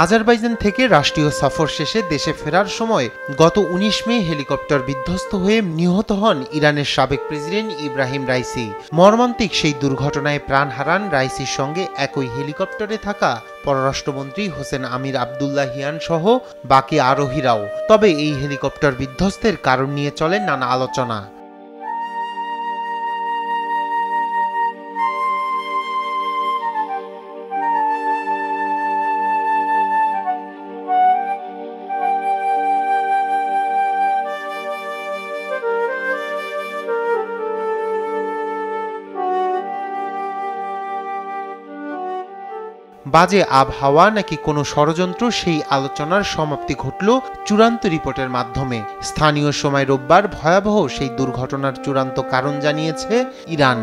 Azerbaijan থেকে রাষ্ট্রীয় সফর শেষে দেশে ফেরার সময় গত ১৯ মে হেলিকপ্টার বিধ্বস্ত হয়ে নিহত হন ইরানের সাবেক প্রেসিডেন্ট ইব্রাহিম রাইসি। মর্মান্তিক সেই দুর্ঘটনায় প্রাণ হারান রাইসির সঙ্গে একই হেলিকপ্টারে থাকা পররাষ্ট্রমন্ত্রী হোসেন আমির আবদুল্লাহিয়ান সহ বাকি আরোহীরাও। তবে এই হেলিকপ্টার বিধ্বস্তের কারণ নিয়ে চলে নানা আলোচনা। বাজে আবহাওয়া নাকি কোনো ষড়যন্ত্র, সেই আলোচনার সমাপ্তি ঘটল চূড়ান্ত রিপোর্টের মাধ্যমে। স্থানীয় সময় রোববার ভয়াবহ সেই দুর্ঘটনার চূড়ান্ত কারণ জানিয়েছে ইরান।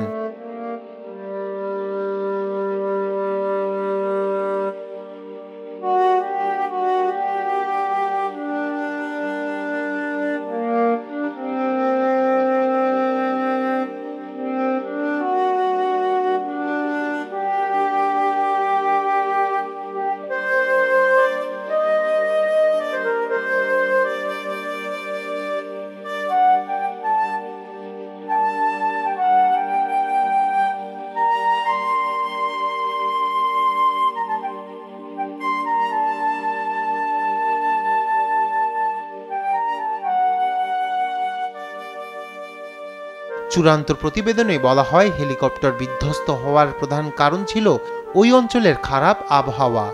চূড়ান্ত প্রতিবেদনে বলা হয়, হেলিকপ্টার বিধ্বস্ত হওয়ার প্রধান কারণ ছিল ওই অঞ্চলের খারাপ আবহাওয়া।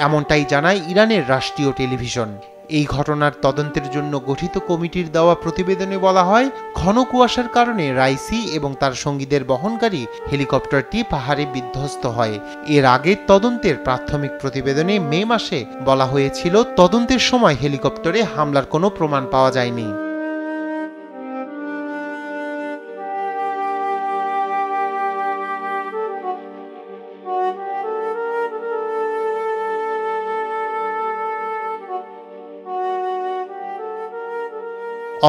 এমনটাই জানায় ইরানের রাষ্ট্রীয় টেলিভিশন। এই ঘটনার তদন্তের জন্য গঠিত কমিটির দেওয়া প্রতিবেদনে বলা হয়, ঘন কুয়াশার কারণে রাইসি এবং তার সঙ্গীদের বহনকারী হেলিকপ্টারটি পাহাড়ে বিধ্বস্ত হয়। এর আগে তদন্তের প্রাথমিক প্রতিবেদনে মে মাসে বলা হয়েছিল, তদন্তের সময় হেলিকপ্টারে হামলার কোনো প্রমাণ পাওয়া যায়নি।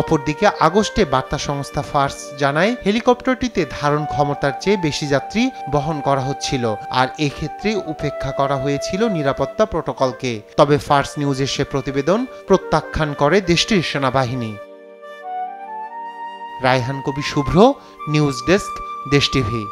অপরদিকে আগস্টে বার্তা সংস্থা ফার্স জানায়, হেলিকপ্টারটিতে ধারণ ক্ষমতার চেয়ে বেশি যাত্রী বহন করা হচ্ছিল, আর এক্ষেত্রে উপেক্ষা করা হয়েছিল নিরাপত্তা প্রোটোকলকে। তবে ফার্স নিউজের সে প্রতিবেদন প্রত্যাখ্যান করে দেশটির সেনাবাহিনী। রায়হান কবি শুভ্র, নিউজ ডেস্ক, দেশ টিভি।